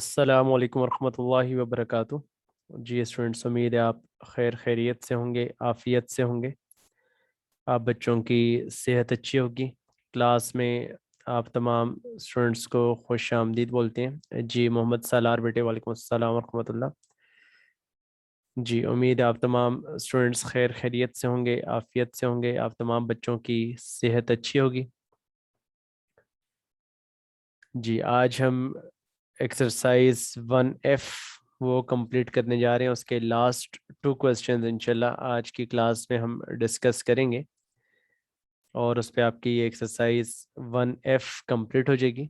अस्सलामु अलैकुम वरहमतुल्लाहि वबरकातुह। जी स्टूडेंट्स, उम्मीद है आप खैरियत से होंगे, आफ़ियत से होंगे। आप बच्चों की सेहत अच्छी होगी। क्लास में आप तमाम स्टूडेंट्स को खुश आमदीद बोलते हैं। जी मोहम्मद सालार बेटे, वालेकुम अस्सलाम वरहमतुल्लाह। जी उम्मीद है आप तमाम स्टूडेंट्स खैरियत से होंगे, आफ़ियत से होंगे। आप तमाम बच्चों की सेहत अच्छी होगी। जी आज हम एक्सरसाइज 1F वो कंप्लीट करने जा रहे हैं। उसके लास्ट 2 क्वेश्चंस इंशाल्लाह आज की क्लास में हम डिस्कस करेंगे और उस पर आपकी ये एक्सरसाइज 1F कंप्लीट हो जाएगी।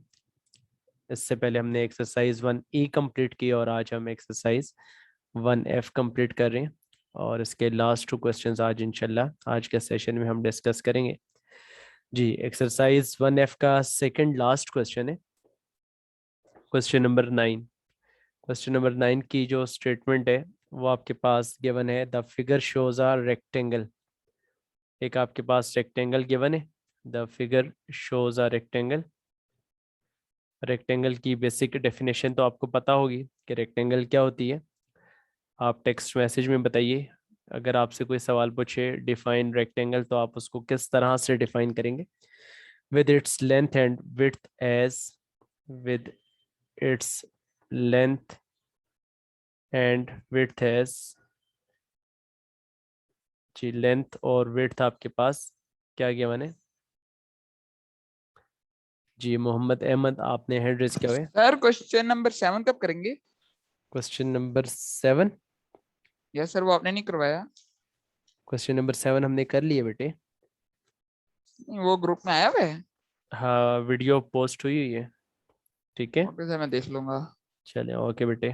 इससे पहले हमने एक्सरसाइज 1E कंप्लीट की और आज हम एक्सरसाइज 1F कंप्लीट कर रहे हैं और इसके लास्ट 2 क्वेश्चंस आज इंशाल्लाह आज के सेशन में हम डिस्कस करेंगे। जी एक्सरसाइज 1F का सेकंड लास्ट क्वेश्चन है, क्वेश्चन नंबर 9। क्वेश्चन नंबर 9 की जो स्टेटमेंट है वो आपके पास गिवन है, the figure shows are rectangle. एक आपके पास रेक्टेंगल गिवन है, the figure shows are rectangle. Rectangle की बेसिक डेफिनेशन तो आपको पता होगी कि रेक्टेंगल क्या होती है। आप टेक्स्ट मैसेज में बताइए, अगर आपसे कोई सवाल पूछे डिफाइन रेक्टेंगल तो आप उसको किस तरह से डिफाइन करेंगे। With its length and width as, with its length and width as. जी लेंथ और विड्थ आपके पास क्या गिवन है। जी मोहम्मद अहमद आपने हैंड रेज किया हुआ है। सर क्वेश्चन नंबर 7 कब करेंगे? Question number 7। यस सर, वो आपने नहीं करवाया। क्वेश्चन नंबर 7 हमने कर लिए बेटे। वो ग्रुप में आया हुआ है। हाँ वीडियो पोस्ट हुई हुई है। ठीक है ओके सर, मैं देख लूंगा। चले, ओके बेटे।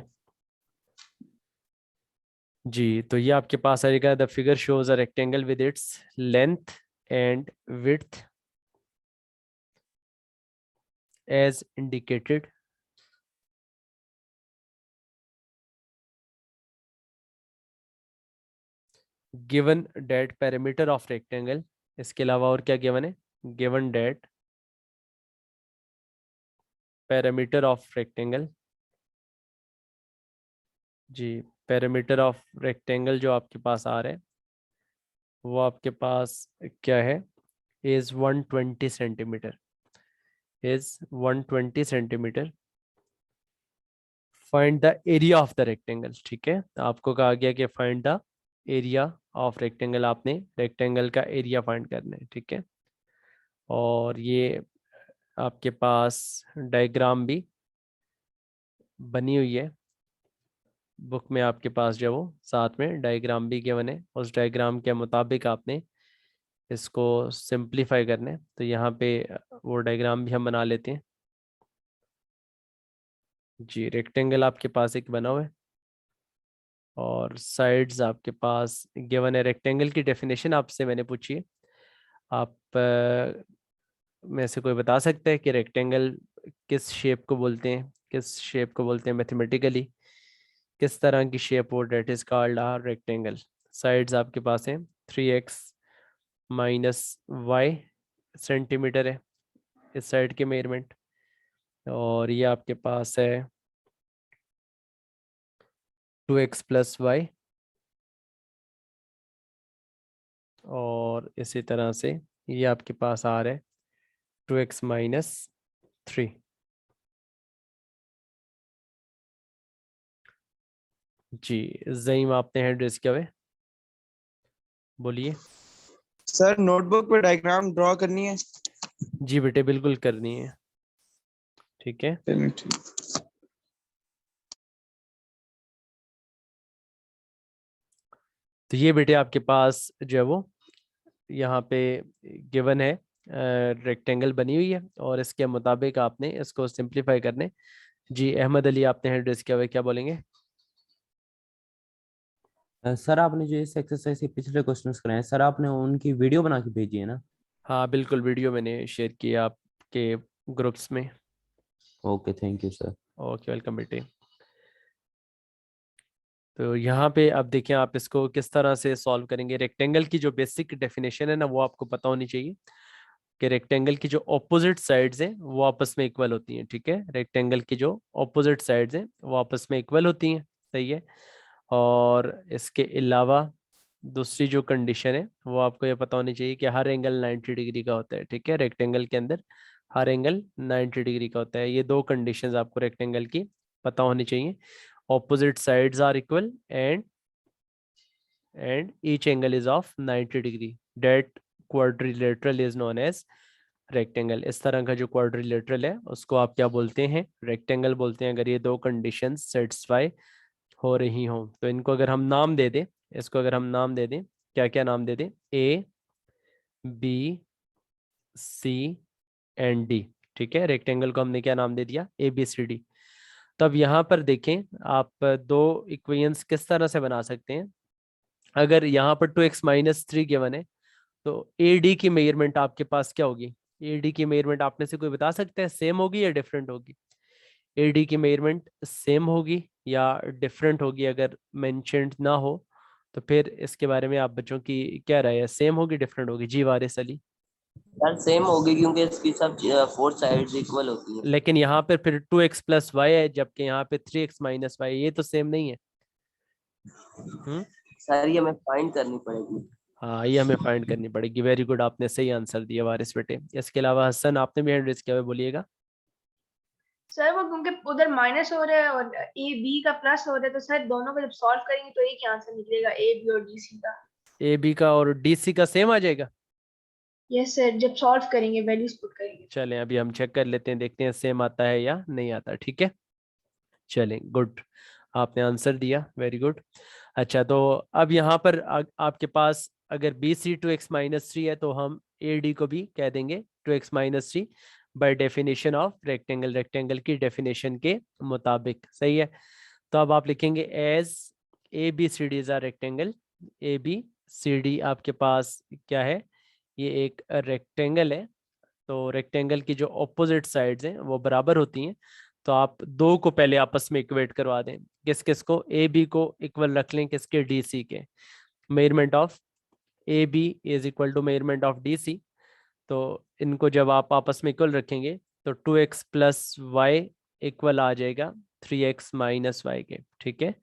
जी तो ये आपके पास आएगा, the figure shows a rectangle with its length and width as indicated. Given that parameter of rectangle. इसके अलावा और क्या गिवन है, given that parameter of rectangle. जी पैरामीटर ऑफ रेक्टेंगल जो आपके पास आ रहा है वो आपके पास क्या है, is 120 centimetre, is 120 centimetre. Find the area of the rectangle. ठीक है, तो आपको कहा गया कि find the area of rectangle, आपने रेक्टेंगल का एरिया फाइंड करना है। ठीक है, और ये आपके पास डायग्राम भी बनी हुई है बुक में, आपके पास जो वो साथ में डायग्राम भी गिवन है। उस डायग्राम के मुताबिक आपने इसको सिंप्लीफाई करना है। तो यहाँ पे वो डायग्राम भी हम बना लेते हैं। जी रेक्टेंगल आपके पास एक बना हुआ है और साइड्स आपके पास गिवन है। रेक्टेंगल की डेफिनेशन आपसे मैंने पूछी है, आप में से कोई बता सकता है कि रेक्टेंगल किस शेप को बोलते हैं, किस शेप को बोलते हैं मैथमेटिकली, किस तरह की शेप हो, that is called a rectangle. Sides आपके पास है 3x - y सेंटीमीटर है इस साइड के मेजरमेंट, और ये आपके पास है 2x + y, और इसी तरह से ये आपके पास आ रहा है 2x - 3। जी जईम आपने हैंड रेस किया हुआ है, बोलिए। सर नोटबुक पे डायग्राम ड्रॉ करनी है। जी बेटे बिल्कुल करनी है। ठीक है, तो ये बेटे आपके पास जो है वो यहाँ पे गिवन है, रेक्टेंगल बनी हुई है और इसके मुताबिक आपने इसको सिंप्लीफाई करने। जी अहमद अली आपने हैंड रेस किया हुआ है, क्या बोलेंगे। सर आपने जो इस एक्सरसाइज के पिछले क्वेश्चंस कराए हैं सर, आपने उनकी वीडियो बना के भेजी है ना? हाँ बिल्कुल, वीडियो मैंने शेयर किया आपके ग्रुप्स में। Okay, thank you sir. Okay welcome बेटे। तो यहाँ पे अब देखें आप इसको किस तरह से सॉल्व करेंगे। रेक्टेंगल की जो बेसिक डेफिनेशन है ना वो आपको पता होनी चाहिए। कि रेक्टेंगल की जो ऑपोजिट साइड्स हैं वो आपस में इक्वल होती हैं, ठीक है। रेक्टेंगल की जो ऑपोजिट साइड्स हैं वो आपस में इक्वल होती हैं, सही है। और इसके अलावा दूसरी जो कंडीशन है वो आपको ये पता होनी चाहिए कि हर एंगल 90 डिग्री का होता है, ठीक है। रेक्टेंगल के अंदर हर एंगल 90 डिग्री का होता है। ये दो कंडीशंस आपको रेक्टेंगल की पता होनी चाहिए। Opposite sides are equal and each angle is of 90 degree. That quadrilateral is known as rectangle. इस तरह का जो क्वाड्रिलेटरल है उसको आप क्या बोलते हैं? रेक्टेंगल बोलते हैं, अगर ये दो कंडीशंस सेटिस्फाई हो रही हों। तो इनको अगर हम नाम दे दें, इसको अगर हम नाम दे दें, क्या क्या नाम दे दें? A, B, C and D, ठीक है। रेक्टेंगल को हमने क्या नाम दे दिया? A B C D. तब यहाँ पर देखें आप दो इक्वेशंस किस तरह से बना सकते हैं। अगर यहाँ पर 2x-3 गिवन है तो ए डी की मेजरमेंट आपके पास क्या होगी? ए डी की मेजरमेंट आप में से कोई बता सकता है, सेम होगी या डिफरेंट होगी? ए डी की मेजरमेंट सेम होगी या डिफरेंट होगी? अगर मेंशन्ड ना हो तो फिर इसके बारे में आप बच्चों की क्या राय है? सेम होगी, डिफरेंट होगी? जी वारिस अली। यार सेम होगी क्योंकि इसकी सब 4 साइड्स इक्वल होती हैं। लेकिन यहाँ पर फिर 2x+y है, जबकि यहाँ पे 3x-y, ये तो सेम नहीं है। सर ये हमें फाइंड करनी पड़ेगी। हाँ, ये हमें फाइंड करनी पड़ेगी। वेरी गुड, आपने सही आंसर दिया वारिस बेटे। इसके अलावा हसन, आपने भी हैंड रेज किया हुआ, बोलिएगा। सर वो क्योंकि उधर माइनस हो रहा है और ए बी का प्लस हो रहा है, तो सर दोनों को जब सॉल्व करेंगे तो एक ही आंसर निकलेगा, ए बी और डी सी का। ए बी का और डी सी का सेम आ जाएगा? यस सर, जब सॉल्व करेंगे वैल्यूज पुट करेंगे। चलें अभी हम चेक कर लेते हैं, देखते हैं सेम आता है या नहीं आता, ठीक है। चलें, गुड, आपने आंसर दिया, वेरी गुड। अच्छा, तो अब यहाँ पर आपके पास अगर बी सी 2x-3 है तो हम ए डी को भी कह देंगे 2x-3 by definition of rectangle, rectangle की डेफिनेशन के मुताबिक, सही है। तो अब आप लिखेंगे as A B C D is a rectangle. A B C D आपके पास क्या है? ये एक रेक्टेंगल है। तो रेक्टेंगल की जो ऑपोजिट साइड्स हैं वो बराबर होती हैं। तो आप दो को पहले आपस में इक्वेट करवा दें। किस किस को? ए बी को इक्वल रख लें किसके? डी सी के। Measurement of A B is equal to measurement of D C. तो इनको जब आप आपस में इक्वल रखेंगे तो 2x+y इक्वल आ जाएगा 3x-y के, ठीक है।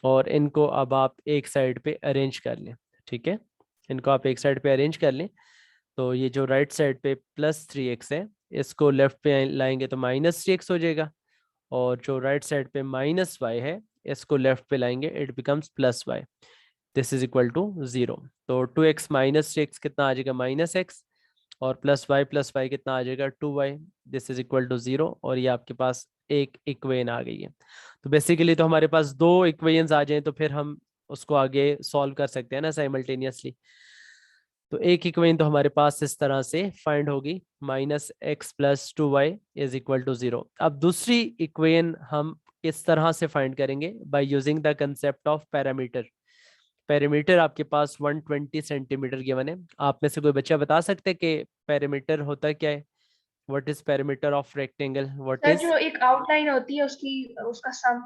और इनको अब आप एक साइड पे अरेंज कर लें, ठीक है। इनको आप एक साइड पे अरेंज कर लें। तो ये जो राइट साइड पे +3x है, इसको लेफ्ट पे लाएंगे तो -3x हो जाएगा। और जो राइट साइड पे -y है, इसको लेफ्ट पे लाएंगे, it becomes +y। This is equal to 0। तो 2x-3x कितना आ जाएगा? -x। और +y कितना आ जाएगा? 2y। This is equal to 0। और ये आपके पास एक इक्वेशन आ गई है। तो बेसिकली तो हमारे पास दो इक्वेशंस आ जाएं तो फिर हम उसको आगे सॉल्व कर सकते हैं ना साइमल्टेनियसली। तो एक इक्वेशन तो हमारे पास इस तरह से फाइंड होगी, -x+2y इज इक्वल टू 0। अब दूसरी इक्वेशन हम इस तरह से फाइंड करेंगे by using the concept of parameter. Parameter आपके पास 120 सेंटीमीटर गिवन है। आप में से कोई बच्चा बता सकते हैं कि पैरामीटर होता क्या है? What is parameter of rectangle? What sir is? जो एक आउटलाइन होती है उसकी, उसका सम।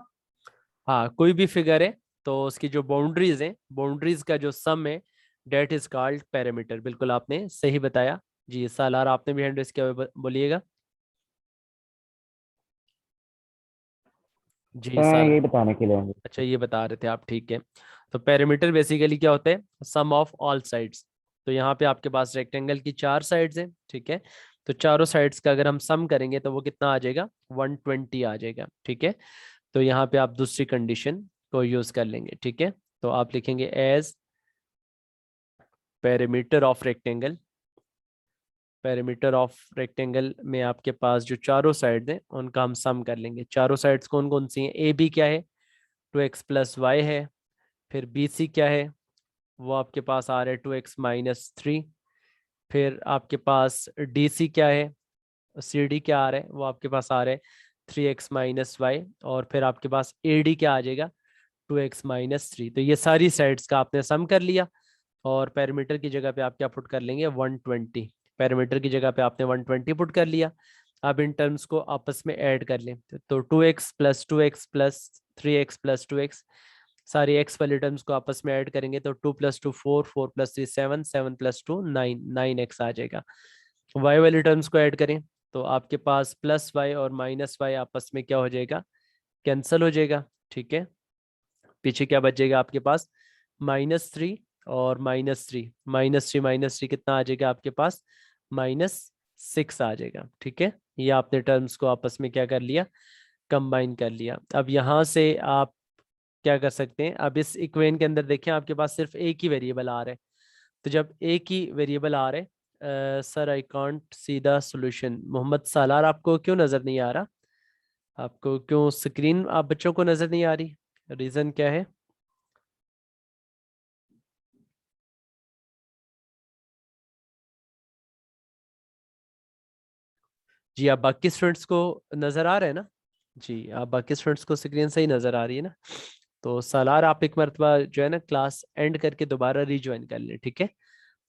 हाँ, कोई भी फिगर है तो उसकी जो बाउंड्रीज है, बाउंड्रीज का जो सम है, डेट इज कॉल्ड पैरामीटर। बिल्कुल आपने सही बताया जी। सालार, आपने भी हैंड रेज किया हुआ है, बोलिएगा जी। यही बताने के लिए। अच्छा, ये बता रहे थे आप, ठीक है। तो पैरामीटर बेसिकली क्या होता है? सम ऑफ ऑल साइड्स। तो यहाँ पे आपके पास रेक्टेंगल की 4 साइड्स हैं, ठीक है। तो चारों साइड्स का अगर हम सम करेंगे तो वो कितना आ जाएगा? 120 आ जाएगा, ठीक है। तो यहाँ पे आप दूसरी कंडीशन को यूज कर लेंगे, ठीक है। तो आप लिखेंगे as parameter of rectangle. Parameter of rectangle में आपके पास जो चारों साइड्स हैं उनका हम सम कर लेंगे। चारों साइड्स कौन कौन सी हैं? ए बी क्या है? 2x+y है। फिर बी सी क्या है? वो आपके पास आ रहा है 2x-3। फिर आपके पास डी सी क्या है? सी डी क्या आ रहा है? वो आपके पास आ रहा है 3x-y। और फिर आपके पास ए डी क्या आ जाएगा? 2x-3। तो ये सारी साइड्स का आपने सम कर लिया। और पैरामीटर की जगह पे आप क्या पुट कर लेंगे? 120। पैरामीटर की जगह पे आपने 120 पुट कर लिया। अब इन टर्म्स को आपस में ऐड कर लें तो 2x+2x+3x+2x, सारी x वाले टर्म्स को आपस में ऐड करेंगे तो 2 + 2 4, 4 + 3 7, 7 + 2 9, 9x आ जाएगा। वाई वाली टर्म्स को ऐड करें तो आपके पास प्लस वाई और माइनस वाई आपस में क्या हो जाएगा, कैंसिल हो जाएगा। ठीक है, पीछे क्या बचेगा आपके पास, -3 और -3, -3 कितना आ जाएगा आपके पास, -6 आ जाएगा। ठीक है, ये आपने टर्म्स को आपस में क्या कर लिया, कंबाइन कर लिया। अब यहाँ से आप क्या कर सकते हैं, अब इस इक्वेशन के अंदर देखें आपके पास सिर्फ एक ही वेरिएबल आ रहा है। तो जब एक ही वेरिएबल आ रहे, sir I can't see the solution, Mohammad Salar आपको क्यों नजर नहीं आ रहा, आपको क्यों स्क्रीन आप बच्चों को नजर नहीं आ रही, रीजन क्या है? जी आप बाकी स्टूडेंट्स को नजर आ रहे हैं ना, जी आप बाकी स्टूडेंट्स को स्क्रीन सही नजर आ रही है ना? तो सालार आप एक मरतबा जो है ना क्लास एंड करके दोबारा रीज्वाइन कर लें। ठीक है,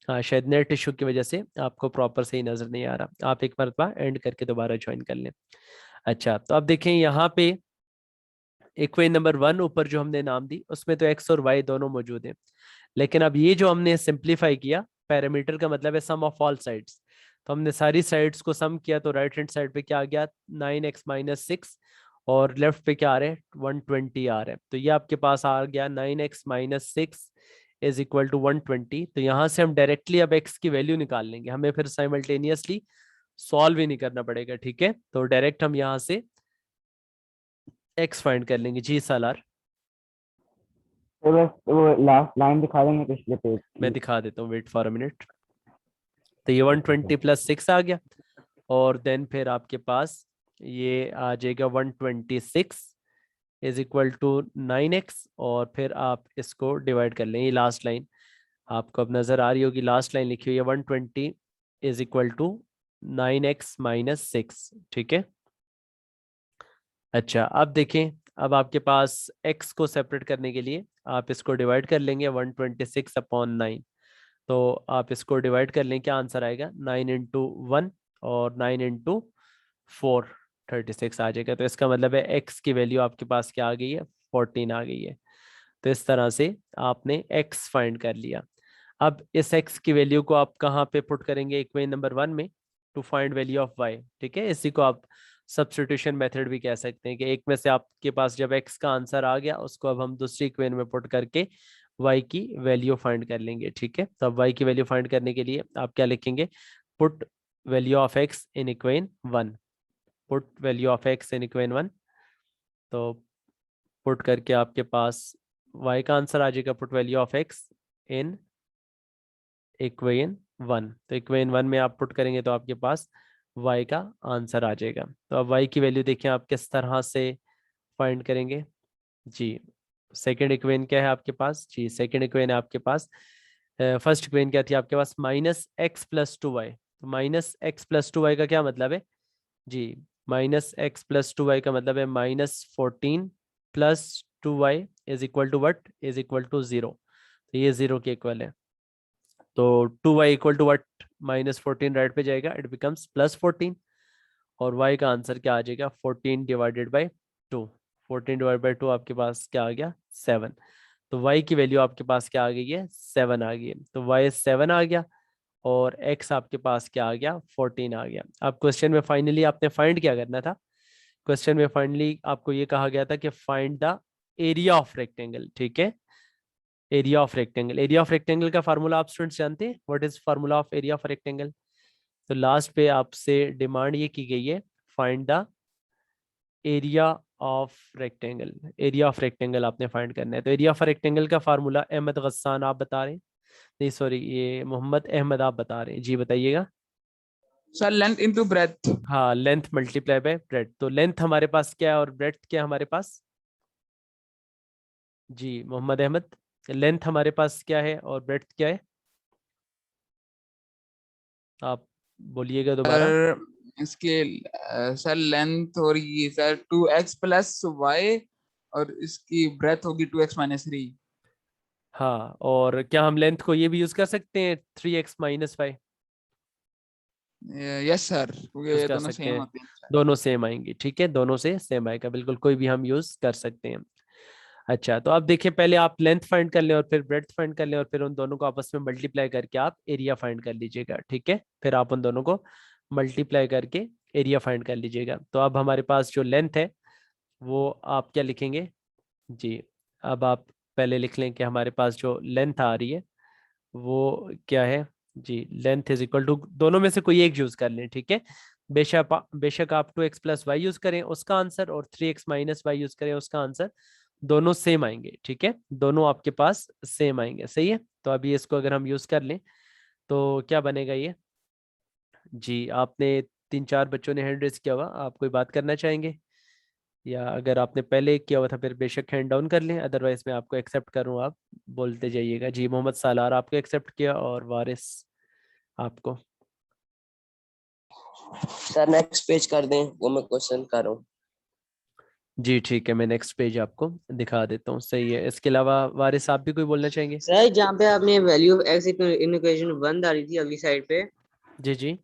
हाँ शायद नेट इशू की वजह से आपको प्रॉपर सही नजर नहीं आ रहा, आप एक मरतबा एंड करके दोबारा ज्वाइन कर लें। अच्छा तो अब देखें यहाँ पे इक्वेशन नंबर 1 ऊपर जो हमने नाम दी उसमें तो एक्स और वाई दोनों मौजूद हैं, लेकिन अब ये जो हमने सिंप्लीफाई किया, पैरामीटर का मतलब है सम ऑफ ऑल साइड्स, तो हमने सारी साइड्स को सम किया तो राइट हैंड साइड पे क्या आ गया, 9x-6, और लेफ्ट पे क्या आ रहा है, 120 आ रहा है। तो ये आपके पास आ गया 9x-6 इज इक्वल टू 120। तो यहाँ से हम डायरेक्टली अब x की वैल्यू निकाल लेंगे, हमें फिर साइमल्टेनियसली सॉल्व ही नहीं करना पड़ेगा। ठीक है, तो डायरेक्ट हम यहाँ से x फाइंड कर लेंगे। जी सालार, तो बस वो लास्ट लाइन दिखा देंगे पिछले पेज मैं की। दिखा देता हूँ, वेट फॉर अ मिनट। तो ये 120 + 6 आ गया, और देन फिर आपके पास ये आ जाएगा 126 इज इक्वल टू 9x, और फिर आप इसको डिवाइड कर लें। ये लास्ट लाइन आपको अब नजर आ रही होगी, लास्ट लाइन लिखी हुई है 120 इज इक्वल टू 9x-6। ठीक है, अच्छा अब देखें, अब आपके पास x को सेपरेट करने के लिए आप इसको डिवाइड कर लेंगे 126/9, तो आप इसको डिवाइड कर लें, क्या आंसर आएगा, 9 × 1 और 9 × 4 36 आ जाएगा। तो इसका मतलब है x की वैल्यू आपके पास क्या आ गई है, 14 आ गई है। तो इस तरह से आपने x फाइंड कर लिया। अब इस x की वैल्यू को आप कहाँ पे पुट करेंगे, इक्वेशन नंबर 1 में, to find value of y। ठीक है, इसी को आप सब्स्टिट्यूशन मेथड भी कह सकते हैं कि एक में से आपके पास जब x का आंसर आ गया उसको अब हम दूसरी इक्वेशन में पुट करके y की वैल्यू फाइंड कर लेंगे। ठीक है, तो अब y की वैल्यू फाइंड करने के लिए आप क्या लिखेंगे, put value of x in equation 1, put value of x in equation 1। तो पुट करके आपके पास y का आंसर आ जाएगा, put value of x in equation 1। तो इक्वेशन 1 में आप पुट करेंगे तो आपके पास y का आंसर आ जाएगा। तो अब y की वैल्यू देखिए आप किस तरह से फाइंड करेंगे। जी सेकंड इक्वेशन क्या है आपके पास, जी सेकंड इक्वेशन है आपके पास, फर्स्ट इक्वेशन क्या थी आपके पास, -x + 2y। तो -x + 2y का क्या मतलब है जी, -x + 2y का मतलब है -14 + 2y is equal to what, is equal to 0। तो ये 0 के इक्वल है। तो 2y equal to what, -14 right पे जाएगा, इट बिकम्स +14, और y का आंसर क्या आ जाएगा, 14 डिवाइडेड बाई 2। 14 डिवाइड बाई 2 आपके पास क्या आ गया, 7। तो y की वैल्यू आपके पास क्या आ गई है, 7 आ गई है। तो y 7 आ गया, और x आपके पास क्या आ गया, 14 आ गया। अब क्वेश्चन में फाइनली आपने फाइंड क्या करना था, क्वेश्चन में फाइनली आपको ये कहा गया था कि find the area of rectangle. ठीक है, area of rectangle, area of rectangle का फार्मूला आप स्टूडेंट्स जानते हैं, what is formula of area of rectangle? तो लास्ट पे आपसे डिमांड ये की गई है, find the area of rectangle, area of rectangle आपने फाइंड करना है। तो एरिया ऑफ रेक्टेंगल का फार्मूला, अहमद गस्सान आप बता रहे हैं, नहीं सॉरी ये मोहम्मद अहमद आप बता रहे हैं, जी बताइएगा। Sir length into breadth. हाँ लेंथ मल्टीप्लाई बाय ब्रेथ, तो लेंथ हमारे पास क्या है और ब्रेथ क्या है हमारे पास, जी मोहम्मद अहमद लेंथ हमारे पास क्या है और ब्रेथ क्या है, आप बोलिएगा दोबारा। सर इसके सर लेंथ हो रही है सर 2x + y, और इसकी ब्रेथ होगी 2x-3। हाँ, और क्या हम लेंथ को ये भी यूज कर सकते हैं 3x-5? यस सर, क्योंकि यूज ये कर दोनों सकते सेम हैं, होते हैं। दोनों सेम आएंगी। ठीक है, दोनों से सेम आएगा, बिल्कुल कोई भी हम यूज कर सकते हैं। अच्छा, तो अब देखिए, पहले आप लेंथ फाइंड कर लें और फिर ब्रेड्थ फाइंड कर लें और फिर उन दोनों को आपस में मल्टीप्लाई करके आप एरिया फाइंड कर लीजिएगा, ठीक है। फिर आप उन दोनों को मल्टीप्लाई करके एरिया फाइंड कर लीजिएगा। तो अब हमारे पास जो लेंथ है वो आप क्या लिखेंगे जी, अब आप पहले लिख लें कि हमारे पास जो लेंथ आ रही है वो क्या है जी। लेंथ इज इक्वल टू, दोनों में से कोई एक यूज कर लें, ठीक है। बेशक आप 2x प्लस वाई यूज करें उसका आंसर, और 3x माइनस वाई यूज करें उसका आंसर, दोनों सेम आएंगे, ठीक है। दोनों आपके पास सेम आएंगे, सही है। तो अभी इसको अगर हम यूज कर लें तो क्या बनेगा ये जी। आपने 3-4 बच्चों ने हैंड रेज किया हुआ, आप कोई बात करना चाहेंगे? या अगर आपने पहले किया हुआ था फिर बेशक हैंड डाउन कर लें, अदरवाइज मैं आपको एक्सेप्ट करूँ, आप बोलते जाइएगा जी। मोहम्मद सालार आपको एक्सेप्ट किया और वारिस आपको। सर नेक्स्ट पेज कर दें, वो मैं क्वेश्चन कर रहा हूँ। जी ठीक है, मैं नेक्स्ट पेज आपको दिखा देता हूँ, सही है। इसके अलावा वारिस आप भी कोई बोलना चाहेंगे? सर जहाँ पे आपने value of x in equation 1 डाली थी अगली साइड पे, जी जी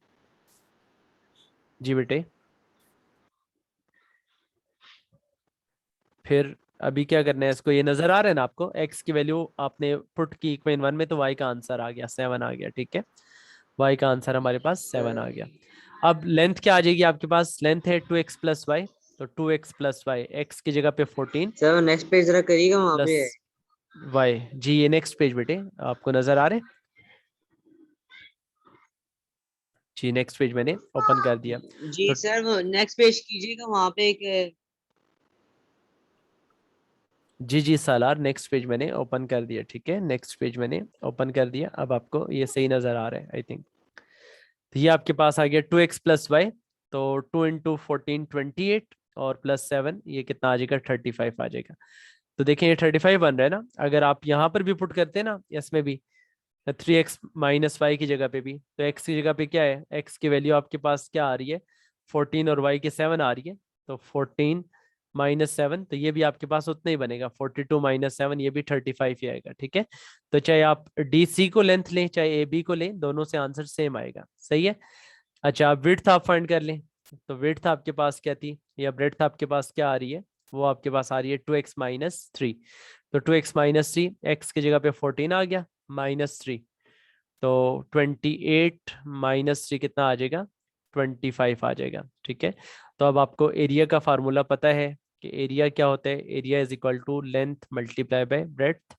जी बेटे, फिर अभी क्या करना है इसको, ये नजर आ रहा है ना आपको, एक्स की वैल्यू आपने पुट की इक्वेशन 1 में तो वाई का आंसर आ गया 7 आ गया, ठीक है। वाई का आंसर हमारे पास 7 आ गया। अब लेंथ क्या आ जाएगी आपके पास? लेंथ है 2x प्लस वाई, तो 2x प्लस वाई, एक्स की जगह पे 14 सर नेक्स्ट पेज जरा करिएगा वहाँ प्लस पे। वाई जी। ये नेक्स्ट पेज बेटे आपको नजर आ रहे हैं जी। नेक्स्ट पेज मैंने ओपन कर दिया। जी तो सर वो नेक्स्ट पेज कीजिएगा, वहाँ पे एक जी जी सालार, नेक्स्ट पेज मैंने ओपन कर दिया, ठीक है। नेक्स्ट पेज मैंने ओपन कर दिया, अब आपको ये सही नजर आ रहा है आई थिंक। तो ये आपके पास आ गया 2x प्लस वाई, तो 2 इंटू 14 28 और प्लस 7 ये कितना आ जाएगा 35 आ जाएगा। तो देखें ये 35 बन रहा है ना। अगर आप यहाँ पर भी पुट करते हैं ना इसमें भी 3x माइनस वाई की जगह पे भी, तो x की जगह पे क्या है, x की वैल्यू आपके पास क्या आ रही है 14 और y की 7 आ रही है। तो 14 माइनस 7, तो ये भी आपके पास उतना ही बनेगा 42 माइनस 7, ये भी 35 ही आएगा, ठीक है। तो चाहे आप डी सी को लेंथ लें चाहे ए बी को लें, दोनों से आंसर सेम आएगा, सही है। अच्छा, आप विड्थ आप फाइंड कर लें, तो विड्थ आपके पास क्या थी या ब्रेड्थ आपके पास क्या आ रही है, वो आपके पास आ रही है 2x माइनस 3। तो 2x माइनस 3, एक्स की जगह पे 14 आ गया माइनस 3, तो 28 माइनस 3 कितना आ जाएगा 25 आ जाएगा, ठीक है। तो अब आपको एरिया का फार्मूला पता है कि एरिया क्या होता है, area is equal to length multiply by breadth.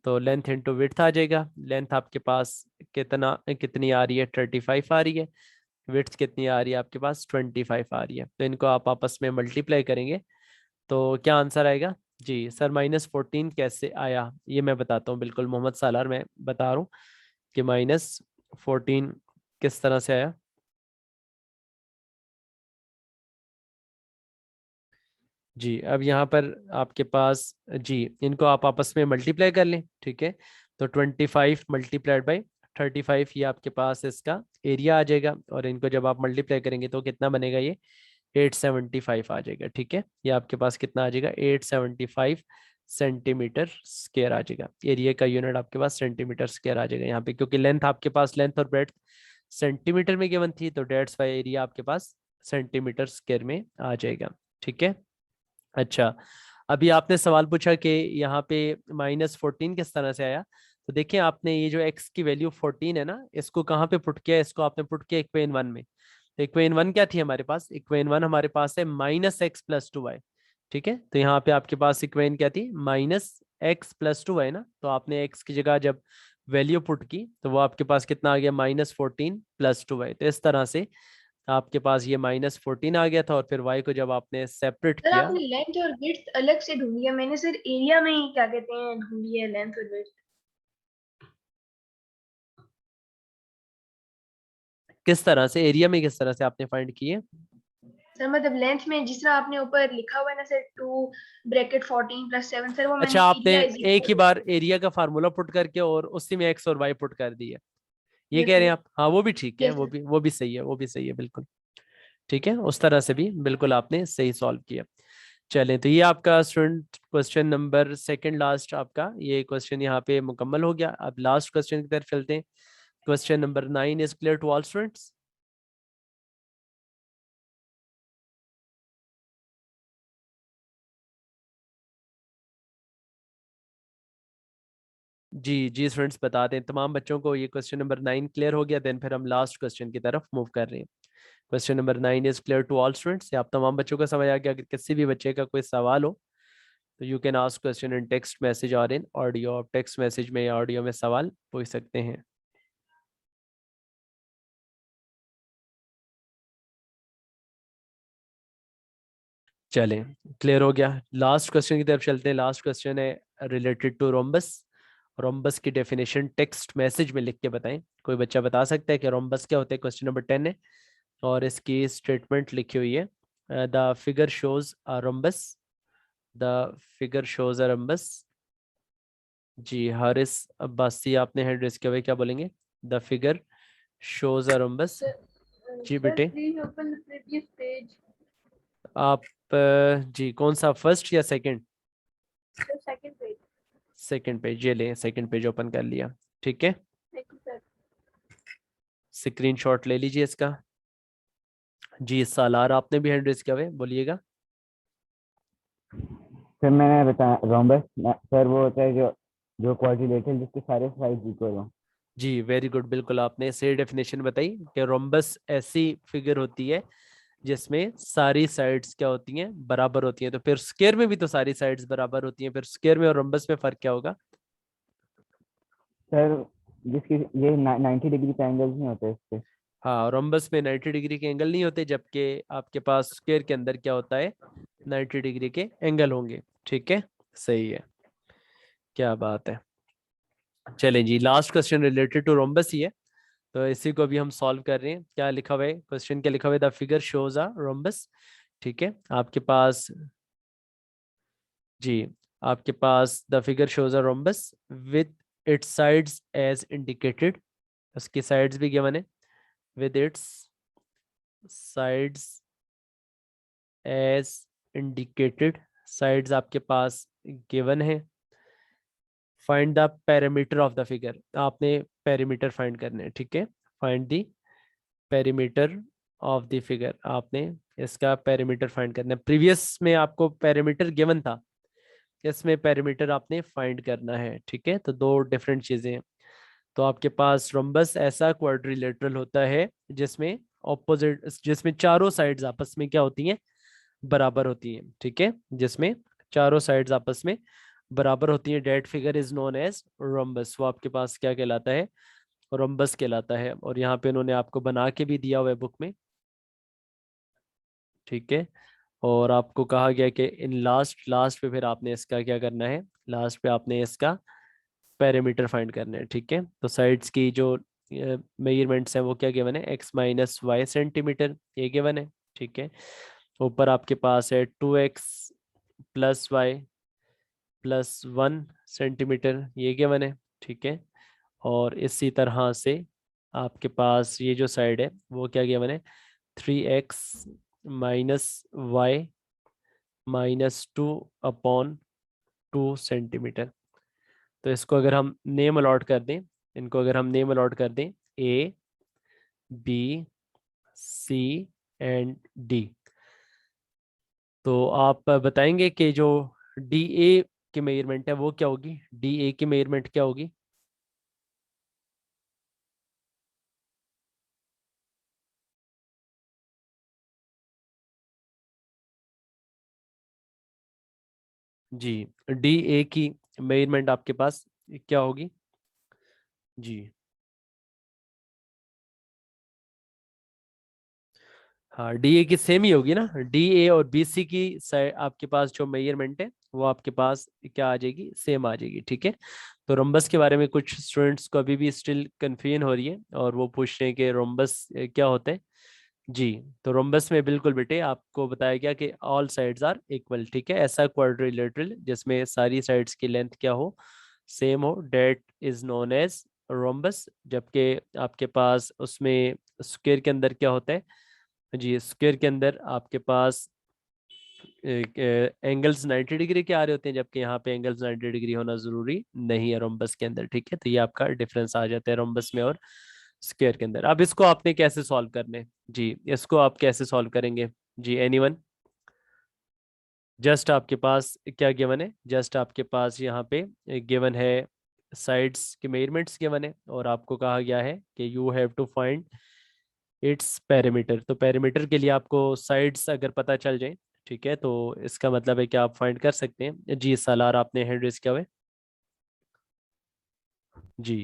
तो लेंथ इंटू विड्थ आ जाएगा। लेंथ आपके पास कितनी आ रही है 35 आ रही है, विड्थ कितनी आ रही है आपके पास 25 आ रही है। तो इनको आप आपस में मल्टीप्लाई करेंगे तो क्या आंसर आएगा जी। सर -14 कैसे आया ये मैं बताता हूँ, बिल्कुल मोहम्मद सालार मैं बता रहा हूँ कि -14 किस तरह से आया। जी, अब यहाँ पर आपके पास जी, इनको आप आपस में मल्टीप्लाई कर लें, ठीक है। तो 25 मल्टीप्लाइड बाई 35 ये आपके पास इसका एरिया आ जाएगा, और इनको जब आप मल्टीप्लाई करेंगे तो कितना बनेगा ये 875 आ जाएगा, ठीक है। ये आपके पास कितना आ जाएगा 875 सेंटीमीटर स्क्वायर आ जाएगा। एरिया का यूनिट आपके पास सेंटीमीटर स्क्वायर आ जाएगा यहाँ पे, क्योंकि लेंथ आपके पास, लेंथ और ब्रेड्थ सेंटीमीटर में गिवन थी, तो डेट्स वाई एरिया आपके पास सेंटीमीटर स्क्वायर में आ जाएगा, ठीक है। अच्छा, अभी आपने सवाल पूछा कि यहाँ पे -14 किस तरह से आया। तो देखिए, आपने ये जो x की वैल्यू 14 है ना, इसको कहाँ पे पुट किया, इसको आपने पुट किया इक्वेशन 1 में। तो इक्वेशन 1 क्या थी हमारे पास, इक्वेशन 1 हमारे पास है -x प्लस 2y, ठीक है। तो यहाँ पे आपके पास इक्वेशन क्या थी -x प्लस 2y ना, तो आपने x की जगह जब वैल्यू पुट की तो वो आपके पास कितना आ गया -14 प्लस 2y। तो इस तरह से आपके पास ये -14 आ गया था, और फिर y को जब आपने सेपरेट सर किया। आपने लेंथ और विड्थ अलग से ढूंढी है, मैंने सर एरिया में ही क्या कहते हैं ढूंढी है लेंथ और विड्थ। किस तरह से एरिया में, किस तरह से आपने फाइंड किए? सर मतलब लेंथ में जिस तरह आपने ऊपर लिखा हुआ है ना सर 2 ब्रैकेट 14 प्लस 7, सर वो मैंने अच्छा, आपने एरिया इज एक ही इक्वल। बार एरिया का फार्मूला पुट करके और उसी में एक्स और वाई पुट कर दिया, ये यस कह रहे सर, हैं आप? हाँ, वो भी ठीक है, यस सर। वो भी सही है, वो भी सही है, बिल्कुल ठीक है। उस तरह से भी बिल्कुल आपने सही सॉल्व किया। चलें, तो ये आपका student question number second last आपका ये क्वेश्चन यहाँ पे मुकम्मल हो गया। अब लास्ट क्वेश्चन की तरफ चलते हैं। Question number 9 is clear to all students? जी स्टूडेंट्स बताते हैं तमाम बच्चों को। ये क्वेश्चन नंबर 9 क्लियर हो गया, देन फिर हम लास्ट क्वेश्चन की तरफ मूव कर रहे हैं। Question number 9 is clear to all students. आप तमाम बच्चों को समझ आ गया। अगर किसी भी बच्चे का कोई सवाल हो तो you can ask question in text message और इन ऑडियो। आप टेक्स्ट मैसेज में या ऑडियो में सवाल पूछ सकते हैं। चलें, क्लियर हो गया। लास्ट क्वेश्चन की तरफ चलते हैं। लास्ट क्वेश्चन है रिलेटेड टू रोम्बस। रोम्बस की डेफिनेशन टेक्स्ट मैसेज में लिख के बताएं। कोई बच्चा बता सकता है कि रोम्बस क्या होता है? क्वेश्चन नंबर 10 है और इसकी स्टेटमेंट लिखी हुई है, the figure shows a rhombus. The figure shows a rhombus. जी हारिस अब्बासी, आपने हैंड रेज किया हुआ है, क्या बोलेंगे? The figure shows a rhombus. जी बेटे, please open the previous page. आप जी कौन सा, फर्स्ट या second? Second page. Second page, ये ले सेकंड पेज ओपन कर लिया। ठीक है, थैंक यू सर। स्क्रीनशॉट ले लीजिए इसका। जी सालार, आपने भी हैंड रेज किया हुआ है, बोलिएगा। सर मैंने बताया रोम्बस सर वो होता है जो जो क्वाड्रिलेटरल जिसके सारे साइड इक्वल हो। जी वेरी गुड, बिल्कुल आपने सही डेफिनेशन बताई कि रोम्बस ऐसी फिगर होती है जिसमें सारी साइड्स क्या होती हैं? बराबर होती हैं। तो फिर स्क्वायर में भी तो सारी साइड्स बराबर होती हैं, फिर स्क्वायर में और रोम्बस में फर्क क्या होगा? सर जिसकी ये 90 डिग्री का एंगल नहीं होता इससे। हाँ, रोम्बस में 90 डिग्री के एंगल नहीं होते, जबकि आपके पास स्क्वायर के अंदर क्या होता है? 90 डिग्री के एंगल होंगे। ठीक है, सही है, क्या बात है। चलें जी, last question related to rhombus ही है, तो इसी को भी हम सॉल्व कर रहे हैं। क्या लिखा हुआ है क्वेश्चन? क्या लिखा हुआ है? The figure shows a rhombus. ठीक है, आपके पास जी, आपके पास the figure shows a rhombus with its sides as indicated. उसकी साइड्स भी गिवन है, with its sides as indicated. Sides आपके पास गिवन है। Find the perimeter of the figure. आपने पेरीमीटर फाइंड करने हैं। ठीक है, find the perimeter of the figure. आपने इसका पेरीमीटर फाइंड करना है। प्रीवियस में आपको पेरीमीटर गिवन था, इसमें पेरीमीटर आपने फाइंड करना है। ठीक है, तो दो डिफरेंट चीजें हैं। तो आपके पास रोम्बस ऐसा क्वाड्रिलेटरल होता है जिसमें ऑपोजिट, जिसमें चारों साइड्स आपस में क्या होती हैं? बराबर होती हैं। ठीक है, जिसमें चारों साइड्स आपस में बराबर होती हैं, that figure is known as rhombus. वो आपके पास क्या कहलाता है? रोम्बस कहलाता है। और यहाँ पे उन्होंने आपको बना के भी दिया हुआ है बुक में। ठीक है, और आपको कहा गया कि इन लास्ट लास्ट पे फिर आपने इसका क्या करना है? लास्ट पे आपने इसका पैरामीटर फाइंड करना है। ठीक है, तो साइड्स की जो मेजरमेंट्स हैं वो क्या गिवन है? x-y सेंटीमीटर, ये गिवन है। ठीक है, ऊपर आपके पास है 2x + y + 1 सेंटीमीटर, ये गिवन है। ठीक है, और इसी तरह से आपके पास ये जो साइड है वो क्या गिवन है? 3x - y -2/2 centimetre. तो इसको अगर हम नेम अलॉट कर दें, इनको अगर हम नेम अलॉट कर दें A, B, C and D, तो आप बताएंगे कि जो DA की मेजरमेंट है वो क्या होगी? DA की मेजरमेंट क्या होगी? जी, DA की मेजरमेंट आपके पास क्या होगी? जी हाँ, DA की सेम ही होगी ना। DA और BC की आपके पास जो मेजरमेंट है वो आपके पास क्या आ जाएगी? सेम आ जाएगी। ठीक है, तो रोम्बस के बारे में कुछ स्टूडेंट्स को अभी भी स्टिल कन्फ्यूजन हो रही है और वो पूछ रहे हैं कि रोम्बस क्या होता है। जी, तो रोम्बस में बिल्कुल बेटे आपको बताया गया कि ऑल साइड्स आर इक्वल। ठीक है, ऐसा क्वाड्रिलेटरल जिसमें सारी साइड्स की लेंथ क्या हो? सेम हो, that is known as rhombus. जबकि आपके पास उसमें स्क्वायर के अंदर क्या होता है? जी, स्क्वायर के अंदर आपके पास एंगल्स 90 डिग्री के आ रहे होते हैं, जबकि यहाँ पे एंगल्स 90 डिग्री होना जरूरी नहीं है रोम्बस के अंदर। ठीक है, तो ये आपका डिफरेंस आ जाता है रोम्बस में और स्क्वायर के अंदर। अब इसको आपने कैसे सॉल्व करने हैं? जी, इसको आप कैसे सॉल्व करेंगे? जी एनीवन? जस्ट आपके पास क्या गिवन है? जस्ट आपके पास यहाँ पे गिवन है साइड्स के मेजरमेंट्स गिवन है और आपको कहा गया है कि you have to find its perimeter. तो पेरीमीटर के लिए आपको साइड्स अगर पता चल जाए, ठीक है, तो इसका मतलब है कि आप फाइंड कर सकते हैं। जी सालार, आपने हैंड रेज किया हुआ है जी।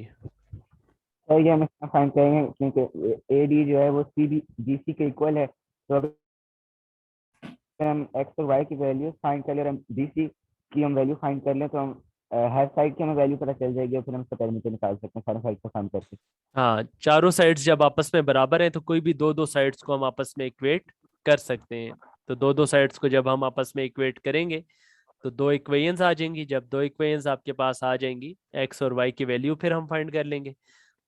तो ये हम इसमें फाइंड करेंगे क्योंकि ए डी जो है वो सी बी जी सी के इक्वल है, तो अगर हम एक्स और वाई की वैल्यू फाइंड कर ले और हम डी सी की हम वैल्यू फाइंड कर लें तो हम हर साइड की हमें वैल्यू पता चल जाएगी और फिर हम उसका पेरीमीटर निकाल सकते हैं सारे साइड को फाइंड करके। हाँ, चारों साइड्स जब आपस में बराबर हैं तो कोई भी दो दो साइड्स को हम आपस में इक्वेट कर सकते हैं। तो दो दो साइड्स को जब हम आपस में इक्वेट करेंगे तो दो इक्वेशंस आ जाएंगी। जब दो इक्वेशंस आपके पास आ जाएंगी, एक्स और वाई की वैल्यू फिर हम फाइंड कर लेंगे।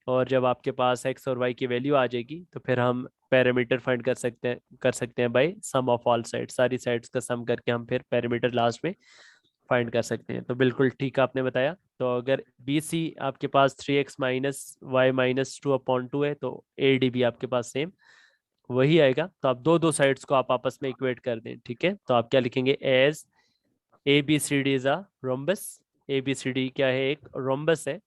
और जब आपके पास एक्स और वाई की वैल्यू आ जाएगी तो फिर हम पैरामीटर फाइंड कर सकते हैं by sum of all sides. सारी साइड्स का सम करके हम फिर पैरामीटर लास्ट में फाइंड कर सकते हैं। तो बिल्कुल ठीक आपने बताया। तो अगर बी सी आपके पास 3x माइनस वाई माइनस 2/2 है तो ए डी भी आपके पास सेम वही आएगा। तो आप दो दो साइड्स को आप आपस में इक्वेट कर दें, ठीक है। तो आप क्या लिखेंगे, as A B C D is a rhombus. A B C D क्या है, एक रोम्बस है।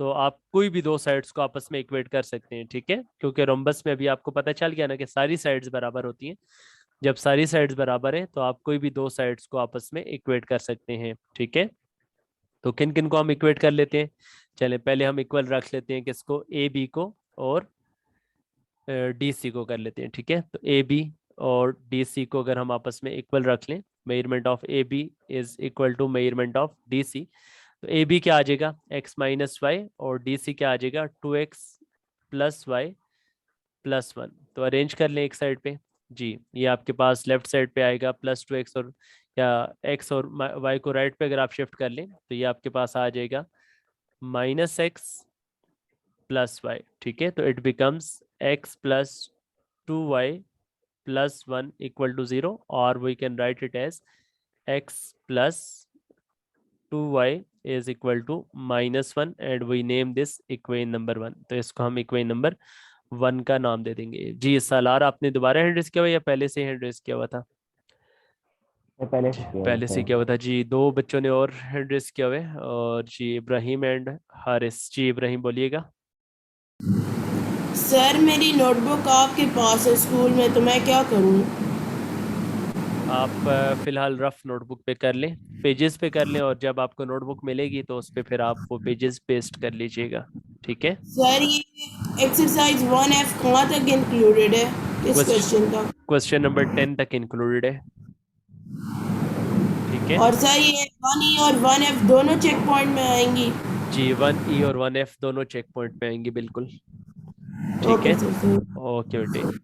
तो आप कोई भी दो साइड्स को आपस में इक्वेट कर सकते हैं, ठीक है, क्योंकि रोम्बस में अभी आपको पता चल गया ना कि सारी साइड्स बराबर होती हैं। जब सारी साइड्स बराबर है तो आप कोई भी दो साइड्स को आपस में इक्वेट कर सकते हैं, ठीक है। तो किन किन को हम इक्वेट कर लेते हैं, चले पहले हम इक्वल रख लेते हैं किसको, ए बी को और डी सी को कर लेते हैं, ठीक है। तो ए बी और डी सी को अगर हम आपस में इक्वल रख लें, measurement of A B is equal to measurement of D C. तो ए बी क्या आ जाएगा, एक्स माइनस वाई, और डी सी क्या आ जाएगा, 2x प्लस वाई प्लस 1। तो अरेंज कर लें एक साइड पे जी। ये आपके पास लेफ्ट साइड पे आएगा +2x, और या x और y को राइट पे अगर आप शिफ्ट कर लें तो ये आपके पास आ जाएगा -x प्लस वाई, ठीक है। तो it becomes x plus 2y plus 1 equal to 0, और we can write it as x plus 2y is equal to -1 and we name this equation number 1। तो इसको हम equation नंबर 1 का नाम दे देंगे जी। सालार, आपने दोबारा हैंड रेज किया हुआ या पहले से हैंड रेज किया हुआ था? पहले से किया पहले से किया हुआ था जी। दो बच्चों ने और हैंड रेज किया हुआ है, और जी इब्राहिम एंड हारिस। जी इब्राहिम बोलिएगा। सर मेरी नोटबुक आपके पास है स्कूल में, तो मैं क्या करूं? आप फिलहाल रफ नोटबुक पे कर लें, पेजेस पे कर लें, और जब आपको नोटबुक मिलेगी तो उस पे फिर आप वो पेजेस पेस्ट कर लीजिएगा, ठीक है। सर ये एक्सरसाइज 1F कहाँ तक इंक्लूडेड है इस क्वेश्चन का? क्वेश्चन नंबर 10 तक इंक्लूडेड है, ठीक है। और सर ये 1E और 1F दोनों चेक पॉइंट में आएंगी? जी 1E और 1F दोनों चेक पॉइंट पे आएंगी, बिल्कुल ठीक है। ओके बेटे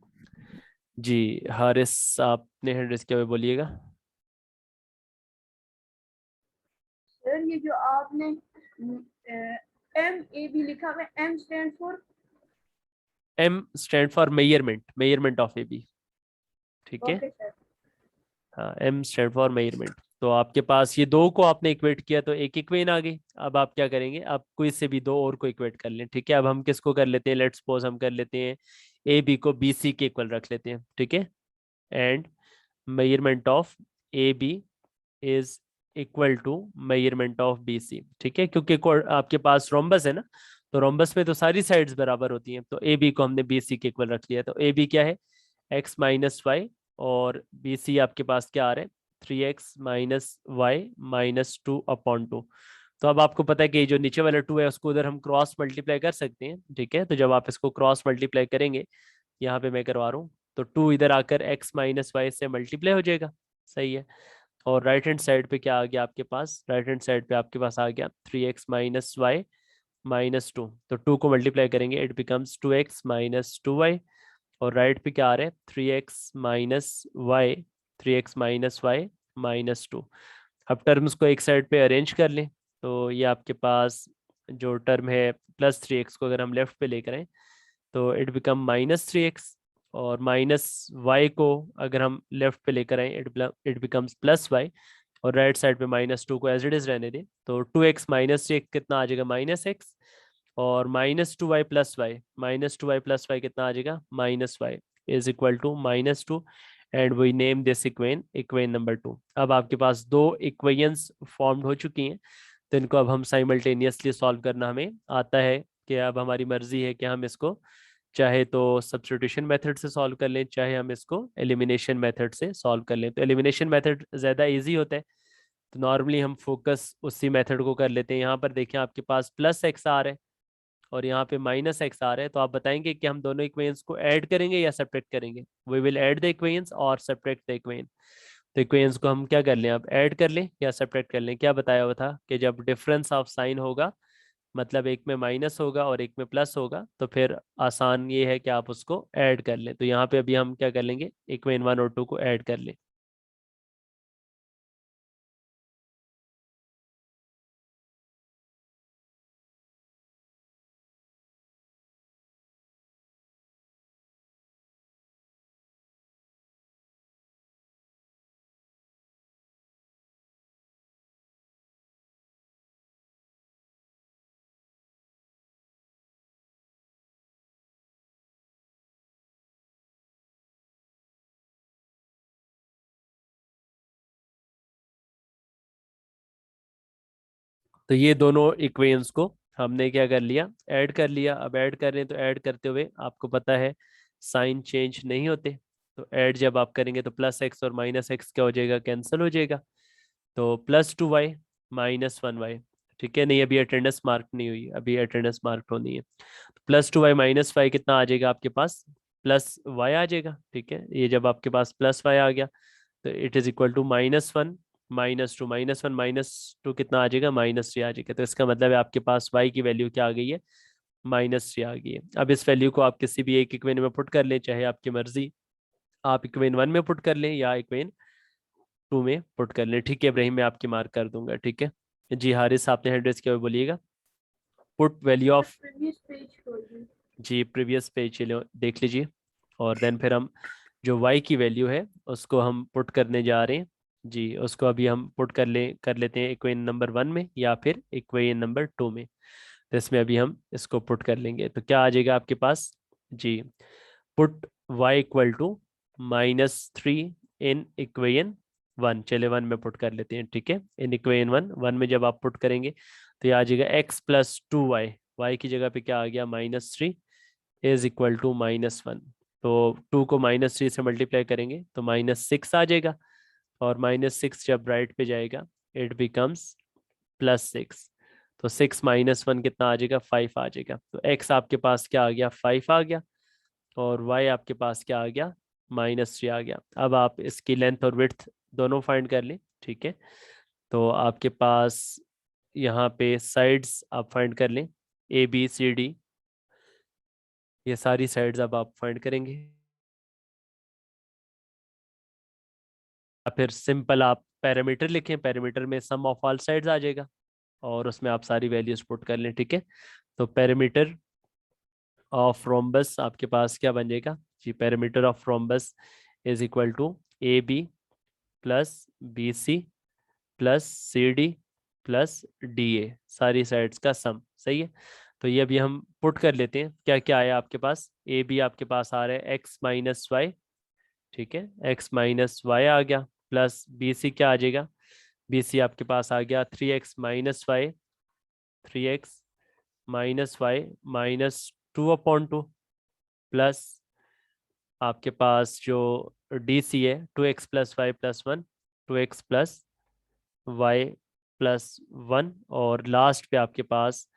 जी। हारिस, आपने हैंड रेज किया हुआ, बोलिएगा। सर ये जो आपने MAB लिखा हुआ है, M stand for? M stand for measurement, measurement of AB, ठीक है। Okay sir. हाँ, M स्टैंड फॉर मेजरमेंट। तो आपके पास ये दो को आपने इक्वेट किया तो एक इक्वेशन आ गई। अब आप क्या करेंगे, आप कोई से भी दो और को इक्वेट कर लें, ठीक है। अब हम किसको कर लेते हैं, लेट्स सपोज हम कर लेते हैं AB को BC के इक्वल रख लेते हैं, ठीक है। And measurement of AB is equal to measurement of BC, ठीक है। क्योंकि आपके पास रोम्बस है ना, तो रोम्बस में तो सारी साइड्स बराबर होती हैं। तो AB को हमने BC के इक्वल रख लिया। तो AB क्या है, x माइनस वाई, और BC आपके पास क्या आ रहा है, 3x माइनस वाई माइनस 2/2। तो अब आपको पता है कि जो नीचे वाला 2 है उसको उधर हम क्रॉस मल्टीप्लाई कर सकते हैं, ठीक है। तो जब आप इसको क्रॉस मल्टीप्लाई करेंगे, यहाँ पे मैं करवा रहा हूँ, तो 2 इधर आकर x माइनस वाई से मल्टीप्लाई हो जाएगा, सही है। और राइट हैंड साइड पे क्या आ गया आपके पास, राइट हैंड साइड पे आपके पास आ गया 3x माइनस वाई माइनस 2। तो 2 को मल्टीप्लाई करेंगे, it becomes 2x minus 2y, और राइट पे क्या आ रहा है, 3x minus Y, 3x minus Y minus 2। अब टर्म्स को एक साइड पे अरेंज कर लें, तो ये आपके पास जो टर्म है +3x को अगर हम लेफ्ट पे लेकर आए तो इट बिकम -3x, और -y को अगर हम लेफ्ट पे लेकर आए इट बिकम्स +y, और राइट साइड पे -2 को एज इट इज रहने दें। तो 2x माइनस 3x कितना आ जाएगा, -x, और -2y plus Y, -2y plus Y कितना आ जाएगा, -y is equal to -2, and we name this equation equation number 2। अब आपके पास दो इक्वेशंस फॉर्म्ड हो चुकी हैं। तो इनको अब हम साइमल्टेनियसली सॉल्व करना हमें आता है कि अब हमारी मर्जी है कि हम इसको चाहे तो सब्स्टिट्यूशन मेथड से सॉल्व कर लें, चाहे हम इसको एलिमिनेशन मेथड से सॉल्व कर लें। तो एलिमिनेशन मेथड ज़्यादा इजी होता है, तो नॉर्मली हम फोकस उसी मेथड को कर लेते हैं। यहाँ पर देखें आपके पास प्लस एक्स आ रहा है और यहाँ पे माइनस एक्स आ रहा है, तो आप बताएंगे कि हम दोनों इक्वेशंस को ऐड करेंगे या सब्ट्रैक्ट करेंगे। We will add the equations और सब्ट्रैक्ट द इक्वेशन। तो इक्वेशंस को हम क्या कर लें, अब ऐड कर लें या सब्ट्रैक्ट कर लें। क्या बताया हुआ था कि जब डिफरेंस ऑफ साइन होगा, मतलब एक में माइनस होगा और एक में प्लस होगा, तो फिर आसान ये है कि आप उसको ऐड कर लें। तो यहाँ पे अभी हम क्या कर लेंगे, इक्वेशन 1 और 2 को ऐड कर लें। तो ये दोनों इक्वेशंस को हमने क्या कर लिया, ऐड कर लिया। अब ऐड कर रहे हैं तो ऐड करते हुए आपको पता है साइन चेंज नहीं होते, तो ऐड जब आप करेंगे तो प्लस एक्स और माइनस एक्स क्या हो जाएगा, कैंसिल हो जाएगा। तो +2y -1y, ठीक है। नहीं अभी अटेंडेंस मार्क नहीं हुई, अभी अटेंडेंस मार्क होनी है। +2y -y कितना आ जाएगा आपके पास, +y आ जाएगा, ठीक है। ये जब आपके पास +y आ गया तो इट इज इक्वल टू -1 -2, -1 -2 कितना आ जाएगा, -3 आ जाएगा। तो इसका मतलब है आपके पास y की वैल्यू क्या आ गई है, -3 आ गई है। अब इस वैल्यू को आप किसी भी एक इक्वेशन में पुट कर लें, चाहे आपकी मर्जी, आप इक्वेशन 1 में पुट कर लें या इक्वेशन 2 में पुट कर लें। ठीक है इब्राहिम, मैं आपकी मार्क कर दूंगा, ठीक है जी। हारिस आपने हैंड रेज किया हुआ, बोलिएगा। पुट वैल्यू ऑफ, जी प्रीवियस पेज देख लीजिए, और देन फिर हम जो y की वैल्यू है उसको हम पुट करने जा रहे हैं जी। उसको अभी हम पुट कर लेते हैं इक्वेशन नंबर 1 में या फिर इक्वेशन नंबर 2 में। तो इसमें अभी हम इसको पुट कर लेंगे, तो क्या आ जाएगा आपके पास जी, put y equal to -3 in equation 1। चले 1 में पुट कर लेते हैं, ठीक है। इन इक्वेशन 1 में जब आप पुट करेंगे तो ये आ जाएगा x + 2y, y की जगह पे क्या आ गया, -3 इज इक्वल टू -1। तो 2 को -3 से मल्टीप्लाई करेंगे तो -6 आ जाएगा, और -6 जब राइट पे जाएगा इट बिकम्स +6। तो 6 -1 कितना आ जाएगा, 5 आ जाएगा। तो x आपके पास क्या आ गया, 5 आ गया, और y आपके पास क्या आ गया, -3 आ गया। अब आप इसकी लेंथ और विड्थ दोनों फाइंड कर लें, ठीक है। तो आपके पास यहाँ पे साइड्स आप फाइंड कर लें, ABCD, ये सारी साइड्स अब आप फाइंड करेंगे। या फिर सिंपल आप पैरामीटर लिखें, पैरामीटर में सम ऑफ ऑल साइड्स आ जाएगा और उसमें आप सारी वैल्यूज पुट कर लें, ठीक है। तो पैरामीटर ऑफ रोम्बस आपके पास क्या बन जाएगा जी, parameter of rhombus is equal to AB + BC + CD + DA, सारी साइड्स का सम, सही है। तो ये अभी हम पुट कर लेते हैं, क्या क्या आया आपके पास। AB आपके पास आ रहा है x - y, ठीक है, x - y आ गया, प्लस BC क्या आ जाएगा, BC आपके पास आ गया 3x - y, 3x - y -2/2, plus आपके पास जो DC है 2x + y + 1, 2x + y + 1, और लास्ट पे आपके पास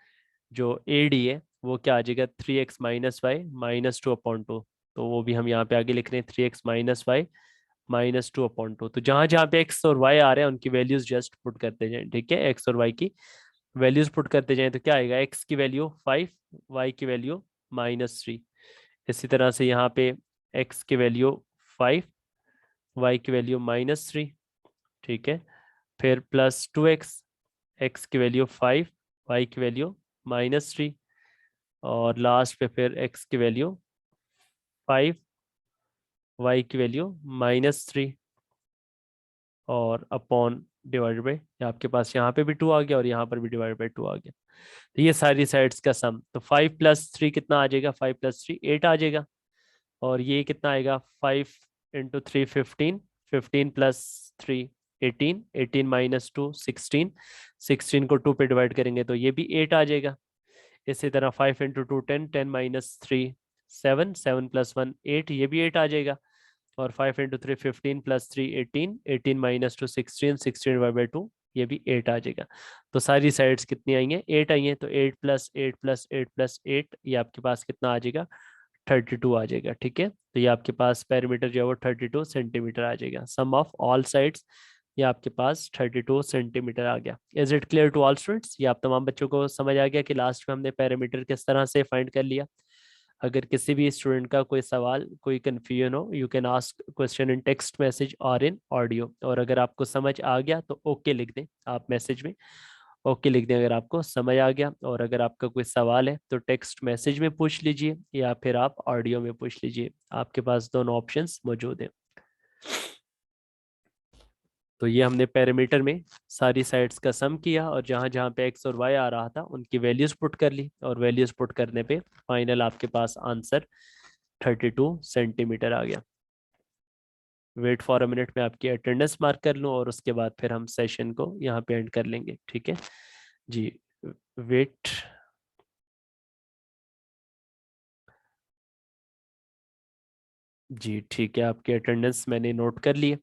जो AD है वो क्या आ जाएगा, 3x - y -2/2। तो वो भी हम यहाँ पे आगे लिख रहे हैं 3x - y -2/2। तो जहाँ जहाँ पे x और y आ रहे हैं उनकी वैल्यूज जस्ट पुट करते जाएं, ठीक है। x और y की वैल्यूज पुट करते जाएं तो क्या आएगा, x की वैल्यू 5, y की वैल्यू -3। इसी तरह से यहाँ पे x की वैल्यू 5, y की वैल्यू -3, ठीक है। फिर +2x, x की वैल्यू 5, y की वैल्यू -3, और लास्ट पे फिर x की वैल्यू 5, y की वैल्यू -3, और अपॉन डिवाइडेड बाई, आपके पास यहाँ पे भी 2 आ गया और यहाँ पर भी डिवाइड बाई 2 आ गया। तो ये सारी साइड्स का सम, तो 5 + 3 कितना आ जाएगा, 5 + 3 8 आ जाएगा, और ये कितना आएगा, 5 × 3 15, 15 + 3 18, 18 माइनस 2 16, 16 को 2 पे डिवाइड करेंगे तो ये भी 8 आ जाएगा। इसी तरह 5 इंटू 2 10, 10 माइनस 3 7, 7 प्लस 1 8, ये भी 8 आ जाएगा। और 5 into 3 15 plus 3 18, 18 minus 2 16, 16 divide by 2, ये भी 8 आ जाएगा। तो सारी साइड्स कितनी आई हैं? 8 आई हैं। तो 8 प्लस 8 प्लस 8 प्लस 8, ये आपके पास कितना आ जाएगा? 32 आ जाएगा। ठीक है, तो ये आपके पास पेरीमीटर जो है वो 32 सेंटीमीटर आ जाएगा। सम ऑफ ऑल साइड्स, ये आपके पास 32 सेंटीमीटर आ गया। Is it clear to all students? ये आप तमाम बच्चों को समझ आ गया कि लास्ट में हमने पेरीमीटर किस तरह से फाइंड कर लिया। अगर किसी भी स्टूडेंट का कोई सवाल, कोई कन्फ्यूजन हो, you can ask question in text message और इन ऑडियो। और अगर आपको समझ आ गया तो ओके लिख दें आप मैसेज में, ओके लिख दें अगर आपको समझ आ गया। और अगर आपका कोई सवाल है तो टेक्स्ट मैसेज में पूछ लीजिए या फिर आप ऑडियो में पूछ लीजिए, आपके पास दोनों ऑप्शंस मौजूद हैं। तो ये हमने पैरामीटर में सारी साइड्स का सम किया और जहाँ जहाँ पे एक्स और वाई आ रहा था उनकी वैल्यूज पुट कर ली, और वैल्यूज पुट करने पे फाइनल आपके पास आंसर 32 सेंटीमीटर आ गया। वेट फॉर अ मिनट में आपकी अटेंडेंस मार्क कर लूँ और उसके बाद फिर हम सेशन को यहाँ पे एंड कर लेंगे। ठीक है जी, वेट। जी ठीक है, आपकी अटेंडेंस मैंने नोट कर ली है।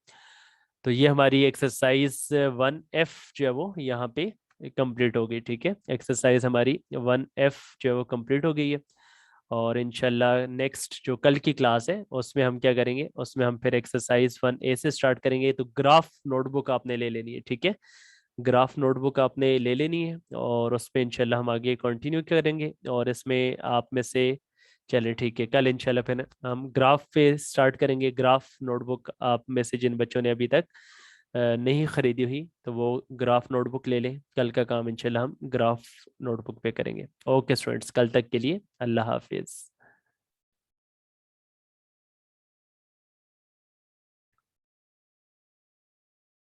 तो ये हमारी एक्सरसाइज 1F जो है वो यहाँ पे कंप्लीट हो गई। ठीक है, एक्सरसाइज हमारी 1F जो है वो कंप्लीट हो गई है। और इंशाल्लाह नेक्स्ट जो कल की क्लास है उसमें हम क्या करेंगे, उसमें हम फिर एक्सरसाइज 1A से स्टार्ट करेंगे। तो ग्राफ नोटबुक आपने ले लेनी है। ठीक है, ग्राफ नोटबुक आपने ले लेनी है और उस पर इंशाल्लाह हम आगे कंटिन्यू करेंगे। और इसमें आप में से, चलिए ठीक है, कल इंशाल्लाह फिर हम ग्राफ पे स्टार्ट करेंगे। ग्राफ नोटबुक आप में से जिन बच्चों ने अभी तक नहीं खरीदी हुई तो वो ग्राफ नोटबुक ले लें। कल का काम इंशाल्लाह हम ग्राफ नोटबुक पे करेंगे। ओके स्टूडेंट्स, कल तक के लिए अल्लाह हाफिज़।